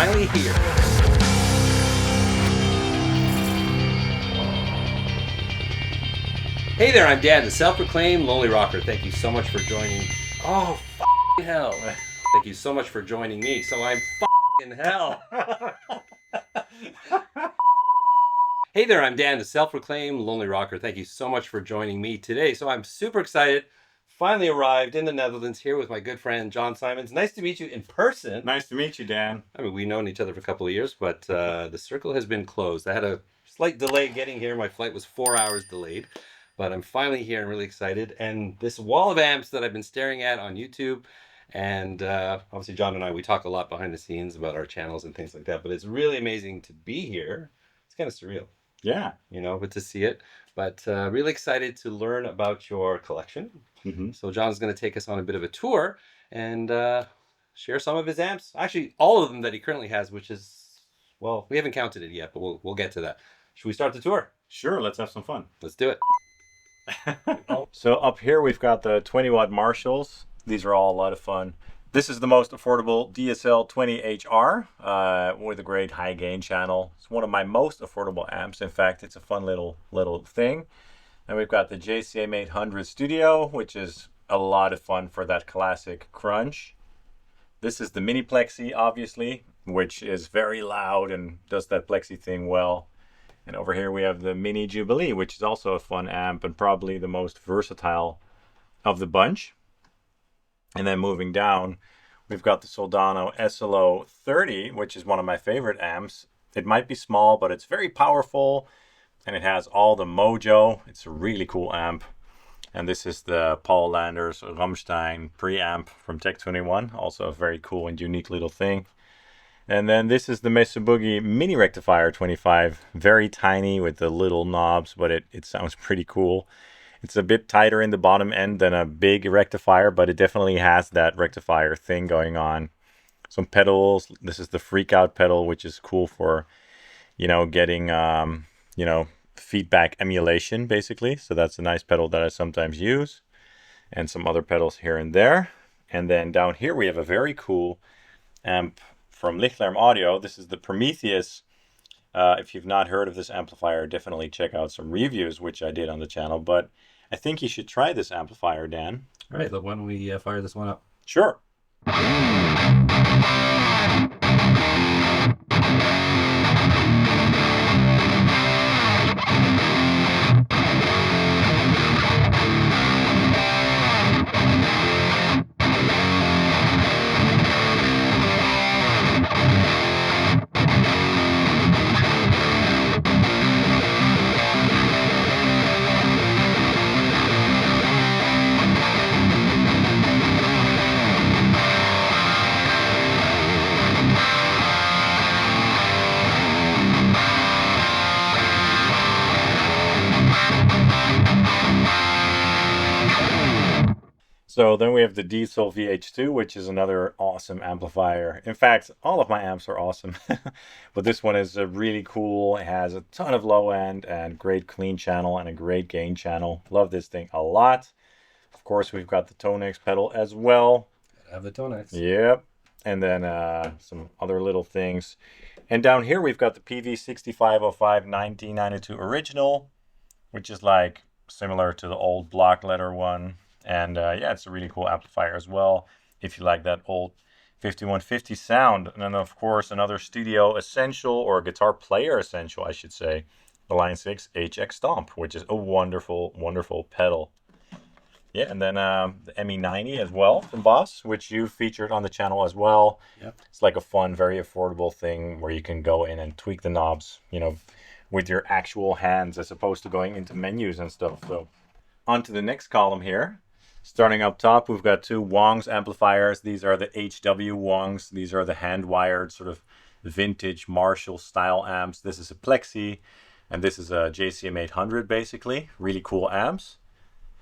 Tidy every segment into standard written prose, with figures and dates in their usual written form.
finally here. Hey there, I'm Dan, the self-proclaimed Lonely Rocker. Thank you so much for joining. Oh, f***ing hell. Thank you so much for joining me. So I'm f***ing hell. Hey there, I'm Dan, the self-proclaimed Lonely Rocker. Thank you so much for joining me today. So I'm super excited. Finally arrived in the Netherlands here with my good friend Jon Symons. Nice to meet you in person. Nice to meet you, Dan. I mean, we've known each other for a couple of years, but the circle has been closed. I had a slight delay getting here. My flight was 4 hours delayed, but I'm finally here and really excited. And this wall of amps that I've been staring at on YouTube, and obviously Jon and I, we talk a lot behind the scenes about our channels and things like that, but it's really amazing to be here. It's kind of surreal. Yeah. You know, but to see it. But really excited to learn about your collection. Mm-hmm. So Jon's going to take us on a bit of a tour and share some of his amps. Actually, all of them that he currently has, which is, well, we haven't counted it yet, but we'll get to that. Should we start the tour? Sure, let's have some fun. Let's do it. So up here we've got the 20-watt Marshalls. These are all a lot of fun. This is the most affordable DSL 20HR with a great high gain channel. It's one of my most affordable amps. In fact, it's a fun little thing. And we've got the JCM 800 Studio, which is a lot of fun for that classic crunch. This is the Mini Plexi, obviously, which is very loud and does that Plexi thing well. And over here we have the Mini Jubilee, which is also a fun amp and probably the most versatile of the bunch. And then moving down, we've got the Soldano SLO 30, which is one of my favorite amps. It might be small, but it's very powerful, and it has all the mojo. It's a really cool amp. And this is the Paul Landers Rammstein preamp from Tech 21, also a very cool and unique little thing. And then this is the Mesa Boogie Mini Rectifier 25, very tiny with the little knobs, but it sounds pretty cool. It's a bit tighter in the bottom end than a big rectifier, but it definitely has that rectifier thing going on. Some pedals. This is the Freak Out pedal, which is cool for, getting, feedback emulation, basically. So that's a nice pedal that I sometimes use. And some other pedals here and there. And then down here we have a very cool amp from Lichtlaerm Audio. This is the Prometheus. If you've not heard of this amplifier, definitely check out some reviews, which I did on the channel. But I think you should try this amplifier, Dan. All right, why don't we fire this one up? Sure. So then we have the Diesel VH2, which is another awesome amplifier. In fact, all of my amps are awesome, but this one is really cool. It has a ton of low end and great clean channel and a great gain channel. Love this thing a lot. Of course, we've got the Tonex pedal as well. Have the Tonex. Yep. And then some other little things. And down here, we've got the PV6505 1992 original, which is like similar to the old block letter one. And yeah, it's a really cool amplifier as well, if you like that old 5150 sound. And then, of course, another studio essential, or guitar player essential, I should say, the Line 6 HX Stomp, which is a wonderful, wonderful pedal. Yeah, and then the ME90 as well from Boss, which you featured on the channel as well. Yep. It's like a fun, very affordable thing where you can go in and tweak the knobs, with your actual hands as opposed to going into menus and stuff. So on to the next column here. Starting up top, we've got two Wong's amplifiers. These are the HW Wong's. These are the hand-wired sort of vintage Marshall style amps. This is a Plexi, and this is a JCM 800 basically. Really cool amps.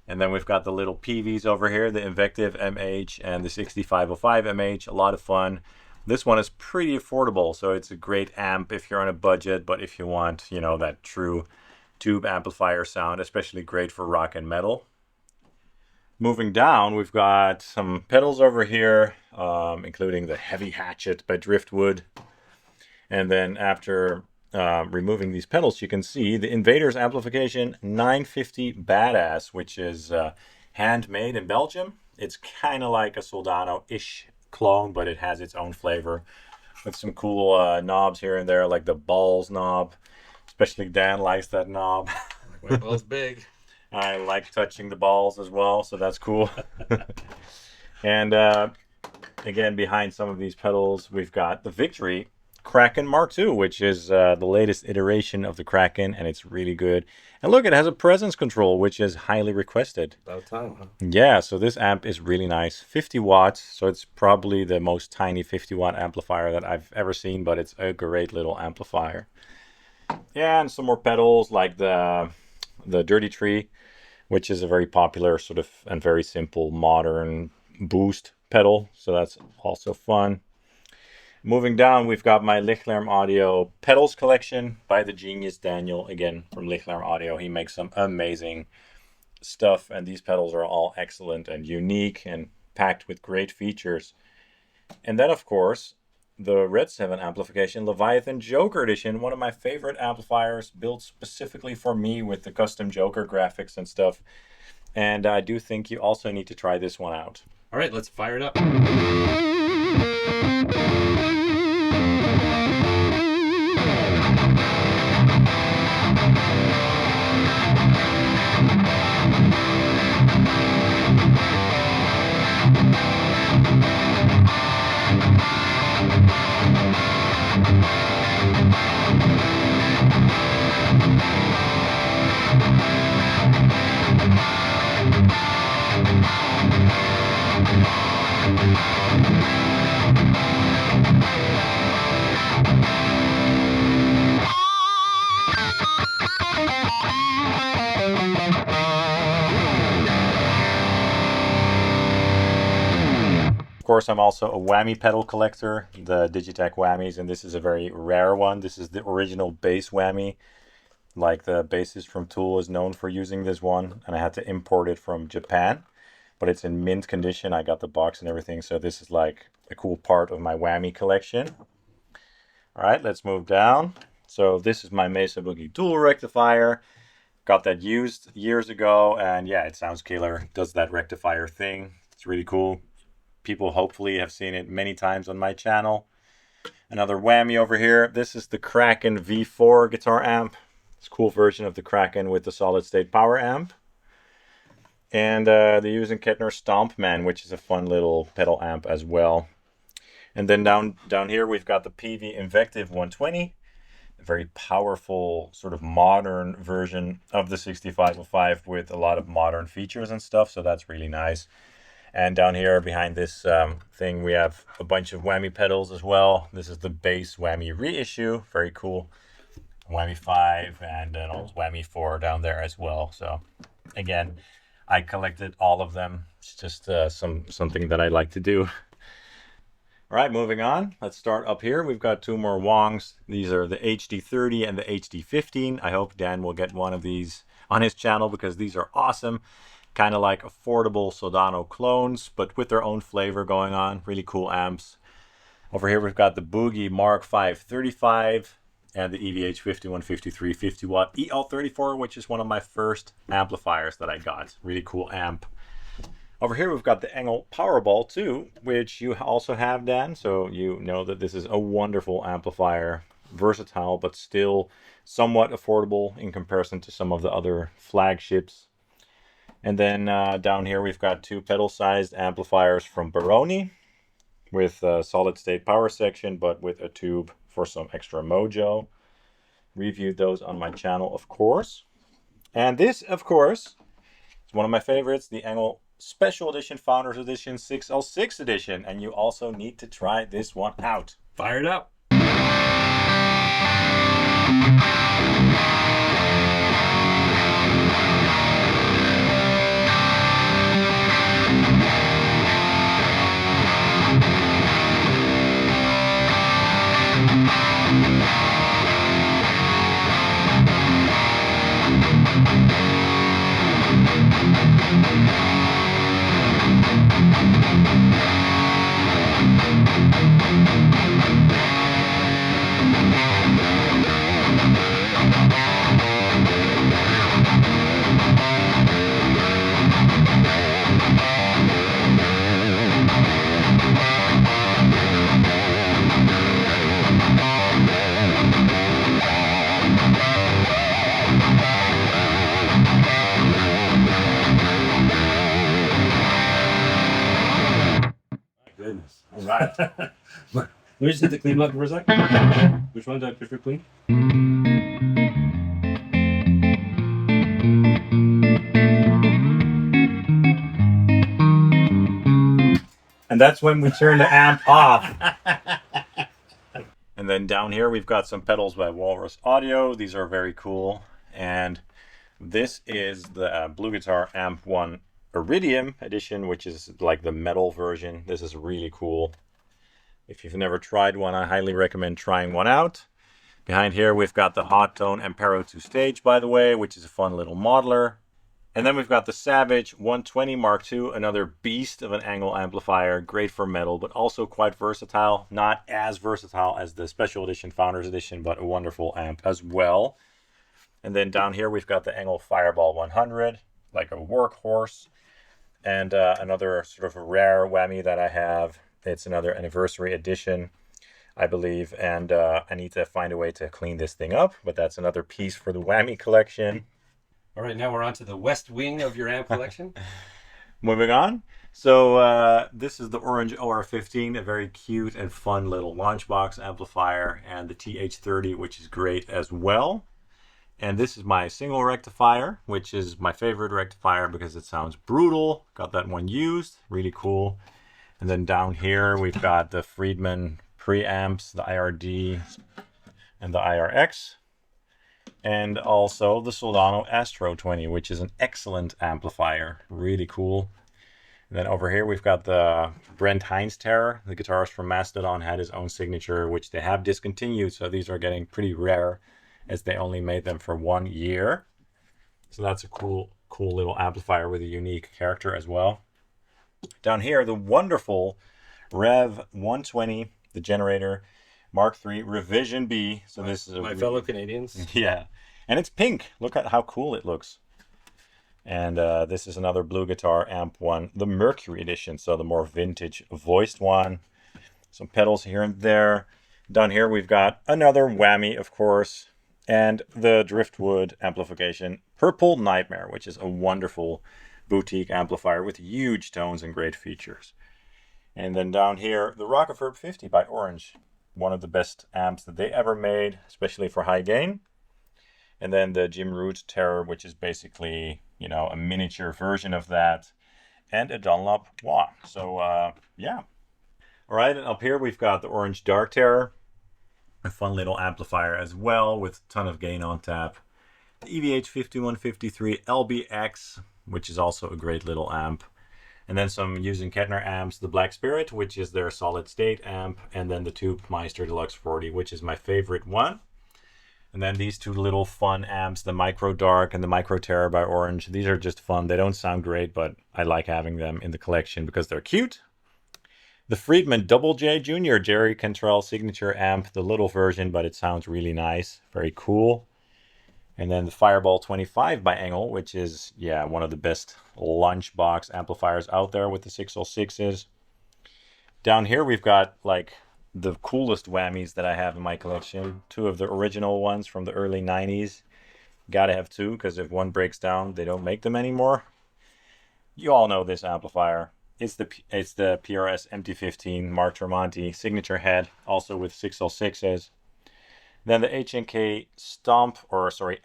And then we've got the little PVs over here, the Invective MH and the 6505 MH. A lot of fun. This one is pretty affordable, so it's a great amp if you're on a budget, but if you want, that true tube amplifier sound, especially great for rock and metal. Moving down, we've got some pedals over here, including the Heavy Hatchet by Driftwood. And then after removing these pedals, you can see the Invaders Amplification 950 Badass, which is handmade in Belgium. It's kind of like a Soldano-ish clone, but it has its own flavor with some cool knobs here and there, like the balls knob. Especially Dan likes that knob. My ball's big. I like touching the balls as well, so that's cool. And again, behind some of these pedals, we've got the Victory Kraken Mark II, which is the latest iteration of the Kraken, and it's really good. And look, it has a presence control, which is highly requested. About time, huh? Yeah, so this amp is really nice. 50 watts, so it's probably the most tiny 50-watt amplifier that I've ever seen, but it's a great little amplifier. Yeah, and some more pedals like the Dirty Tree, which is a very popular sort of and very simple modern boost pedal, so that's also fun. Moving down, we've got my Lichtlaerm Audio pedals collection by the genius Daniel, again from Lichtlaerm Audio. He makes some amazing stuff, and these pedals are all excellent and unique and packed with great features. And then, of course, the Redseven Amplification Leviathan Joker Edition, one of my favorite amplifiers, built specifically for me with the custom Joker graphics and stuff. And I do think you also need to try this one out. All right, let's fire it up. Of course, I'm also a whammy pedal collector, the Digitech whammies, and this is a very rare one. This is the original bass whammy. Like the bassist from Tool is known for using this one, and I had to import it from Japan, but it's in mint condition. I got the box and everything, so this is like a cool part of my whammy collection. All right, let's move down. So this is my Mesa Boogie Tool rectifier. Got that used years ago, and yeah, it sounds killer. Does that rectifier thing. It's really cool. People hopefully have seen it many times on my channel. Another whammy over here. This is the Kraken V4 guitar amp. It's a cool version of the Kraken with the solid state power amp. And the Hughes & Kettner Stompman, which is a fun little pedal amp as well. And then down here we've got the PV Invective 120. A very powerful sort of modern version of the 6505 with a lot of modern features and stuff. So that's really nice. And down here behind this thing, we have a bunch of whammy pedals as well. This is the bass whammy reissue. Very cool. Whammy 5 and an old whammy 4 down there as well. So again, I collected all of them. It's just something that I like to do. All right, moving on. Let's start up here. We've got two more Wongs. These are the HD30 and the HD15. I hope Dan will get one of these on his channel because these are awesome. Kind of like affordable Soldano clones, but with their own flavor going on. Really cool amps. Over here we've got the Boogie Mark 535 and the EVH 5153 50 watt EL34, which is one of my first amplifiers that I got. Really cool amp. Over here we've got the ENGL Powerball 2, which you also have, Dan, so you know that this is a wonderful amplifier. Versatile, but still somewhat affordable in comparison to some of the other flagships. And then down here we've got two pedal-sized amplifiers from Baroni with a solid-state power section, but with a tube for some extra mojo. Reviewed those on my channel, of course. And this, of course, is one of my favorites, the ENGL Special Edition Founders Edition 6L6 Edition. And you also need to try this one out. Fire it up. Goodness. All right. Let me just hit the clean button for a sec. Which one do I push for clean? And that's when we turn the amp off. And then down here we've got some pedals by Walrus Audio. These are very cool. And this is the Blue Guitar Amp 1 Iridium edition, which is like the metal version. This is really cool. If you've never tried one, I highly recommend trying one out. Behind here we've got the Hot Tone Ampero 2 Stage, by the way, which is a fun little modeler. And then we've got the Savage 120 Mark II, another beast of an ENGL amplifier, great for metal, but also quite versatile. Not as versatile as the Special Edition Founders Edition, but a wonderful amp as well. And then down here we've got the ENGL Fireball 100, like a workhorse. And another sort of rare whammy that I have. It's another anniversary edition, I believe. And I need to find a way to clean this thing up, but that's another piece for the whammy collection. All right, now we're on to the west wing of your amp collection. Moving on. So this is the Orange OR15, a very cute and fun little launchbox amplifier, and the TH30, which is great as well. And this is my single rectifier, which is my favorite rectifier because it sounds brutal. Got that one used, really cool. And then down here we've got the Friedman preamps, the IRD and the IRX. And also the Soldano Astro 20, which is an excellent amplifier. Really cool. And then over here we've got the Brent Hines Terror. The guitarist from Mastodon had his own signature, which they have discontinued. So these are getting pretty rare as they only made them for 1 year. So that's a cool little amplifier with a unique character as well. Down here, the wonderful Rev 120, the Generator Mark III Revision B. So this is my fellow Canadians. Yeah, and it's pink. Look at how cool it looks. And this is another Blue Guitar Amp 1, the Mercury edition, so the more vintage voiced one. Some pedals here and there. Down here we've got another whammy, of course, and the Driftwood amplification Purple Nightmare, which is a wonderful boutique amplifier with huge tones and great features. And then down here, the Rockefort 50 by Orange. One of the best amps that they ever made, especially for high gain. And then the Jim Root Terror, which is basically, you know, a miniature version of that. And a Dunlop Wah. So, yeah. All right, and up here we've got the Orange Dark Terror. A fun little amplifier as well with a ton of gain on tap. The EVH 5153 LBX, which is also a great little amp. And then some using Kettner amps, the Black Spirit, which is their solid state amp, and then the Tube Meister Deluxe 40, which is my favorite one. And then these two little fun amps, the Micro Dark and the Micro Terror by Orange. These are just fun. They don't sound great, but I like having them in the collection because they're cute. The Friedman Double J Jr. Jerry Cantrell signature amp, the little version, but it sounds really nice. Very cool. And then the Fireball 25 by ENGL, which is, yeah, one of the best lunchbox amplifiers out there with the 606s. Down here we've got like the coolest whammies that I have in my collection. Two of the original ones from the early 90s. Gotta have two, because if one breaks down, they don't make them anymore. You all know this amplifier. It's the PRS MT15 Mark Tremonti signature head, also with 606s. Then the HNK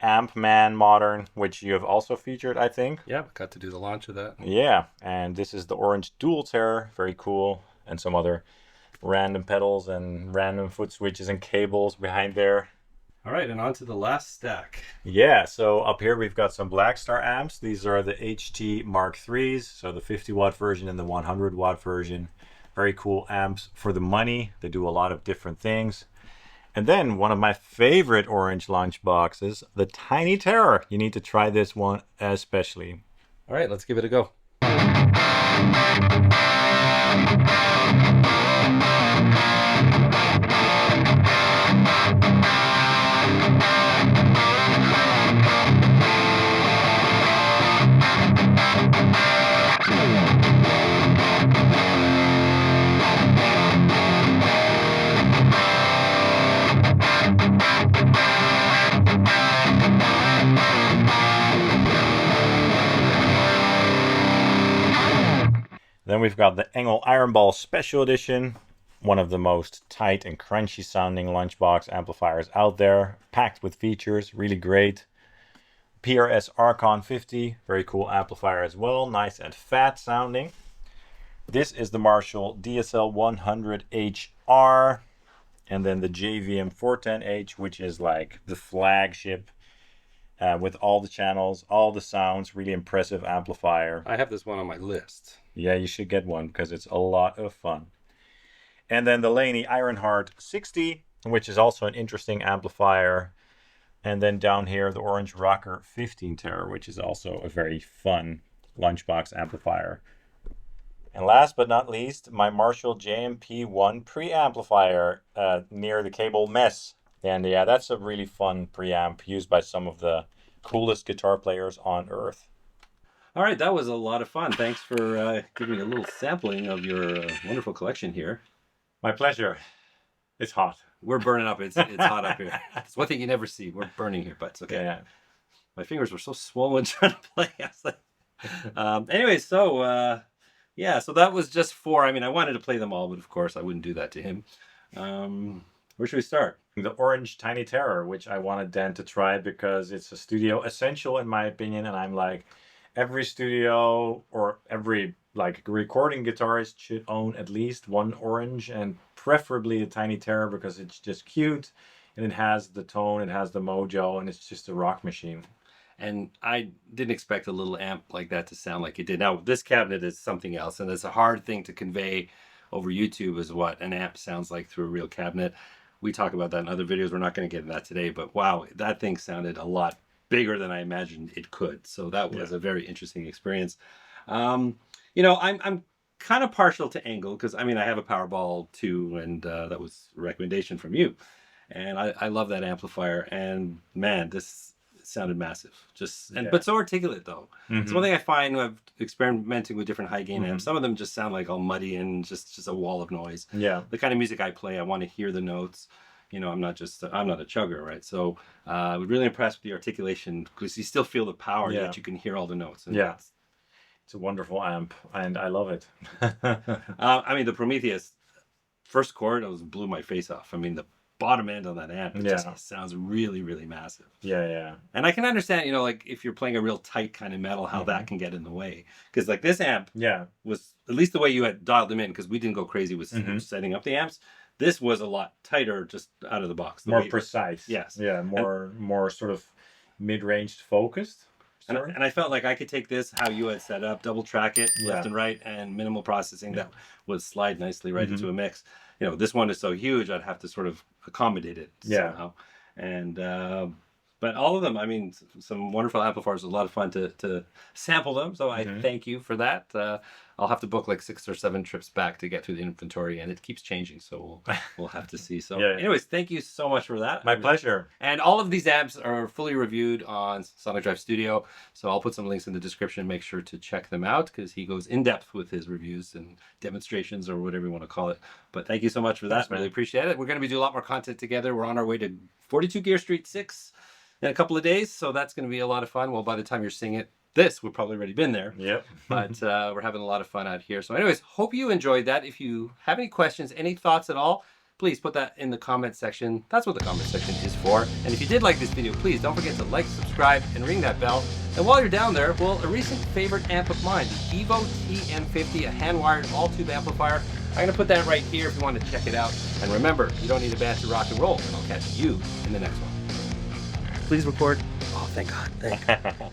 Amp Man Modern, which you have also featured, I think. Yeah, got to do the launch of that. Yeah, and this is the Orange Dual Terror, very cool, and some other random pedals and random foot switches and cables behind there. All right, and on to the last stack. Yeah, so up here we've got some Blackstar amps. These are the HT Mark IIIs, so the 50 watt version and the 100 watt version. Very cool amps for the money. They do a lot of different things. And then one of my favorite Orange launch boxes, the Tiny Terror. You need to try this one especially. All right, let's give it a go. Then we've got the ENGL Iron Ball Special Edition, one of the most tight and crunchy sounding lunchbox amplifiers out there, packed with features, really great. PRS Archon 50, very cool amplifier as well, nice and fat sounding. This is the Marshall DSL 100HR, and then the JVM 410H, which is like the flagship with all the channels, all the sounds, really impressive amplifier. I have this one on my list. Yeah, you should get one because it's a lot of fun. And then the Laney Ironheart 60, which is also an interesting amplifier. And then down here, the Orange Rocker 15 Terror, which is also a very fun lunchbox amplifier. And last but not least, my Marshall JMP1 preamplifier near the cable mess. And yeah, that's a really fun preamp used by some of the coolest guitar players on earth. All right, that was a lot of fun. Thanks for giving me a little sampling of your wonderful collection here. My pleasure. It's hot. We're burning up. It's hot up here. It's one thing you never see. We're burning here, but it's okay. Yeah. My fingers were so swollen trying to play. I was like, anyway, so yeah, so that was just 4. I mean, I wanted to play them all, but of course I wouldn't do that to him. Where should we start? The Orange Tiny Terror, which I wanted Dan to try because it's a studio essential in my opinion, and I'm like, every studio or every like recording guitarist should own at least one Orange, and preferably a Tiny Terror because it's just cute and it has the tone, it has the mojo, and it's just a rock machine. And I didn't expect a little amp like that to sound like it did. Now, this cabinet is something else, and it's a hard thing to convey over YouTube is what an amp sounds like through a real cabinet. We talk about that in other videos. We're not going to get into that today, but wow, that thing sounded a lot bigger than I imagined it could. So that was a very interesting experience. You know, I'm kind of partial to ENGL because I mean, I have a Powerball 2, and that was a recommendation from you. And I love that amplifier, and man, this sounded massive. But so articulate though. It's one thing I find when I'm experimenting with different high gain amps. Some of them just sound like all muddy and just a wall of noise. Yeah. The kind of music I play, I want to hear the notes. You know, I'm not a chugger, right? So I was really impressed with the articulation because you still feel the power, yet you can hear all the notes. And it's a wonderful amp, and I love it. I mean, the Prometheus first chord, blew my face off. I mean, the bottom end on that amp, it just sounds really, really massive. Yeah. And I can understand, you know, like if you're playing a real tight kind of metal, how that can get in the way. Because like this amp was, at least the way you had dialed them in, because we didn't go crazy with setting up the amps. This was a lot tighter just out of the box. More precise. Yes. Yeah, more sort of mid-ranged focused. And I felt like I could take this, how you had set up, double track it left and right, and minimal processing that would slide nicely right into a mix. You know, this one is so huge, I'd have to sort of accommodate it somehow. And but all of them, I mean, some wonderful amplifiers. A lot of fun to sample them. So I thank you for that. I'll have to book like 6 or 7 trips back to get through the inventory, and it keeps changing. So we'll have to see. So anyways, thank you so much for that. My pleasure. And all of these amps are fully reviewed on Sonic Drive Studio. So I'll put some links in the description. Make sure to check them out because he goes in depth with his reviews and demonstrations or whatever you want to call it. But thank you so much for that. Thanks, man. Really appreciate it. We're going to be doing a lot more content together. We're on our way to 42 Gear Street 6 in a couple of days. So that's going to be a lot of fun. Well, by the time you're seeing it, we've probably already been there. Yep. But we're having a lot of fun out here. So anyways, hope you enjoyed that. If you have any questions, any thoughts at all, please put that in the comment section. That's what the comment section is for. And if you did like this video, please don't forget to like, subscribe, and ring that bell. And while you're down there, well, a recent favorite amp of mine, the Evo TM50, a hand-wired all-tube amplifier. I'm going to put that right here if you want to check it out. And remember, you don't need a band to rock and roll. And I'll catch you in the next one. Please record. Oh, thank God. Thank God.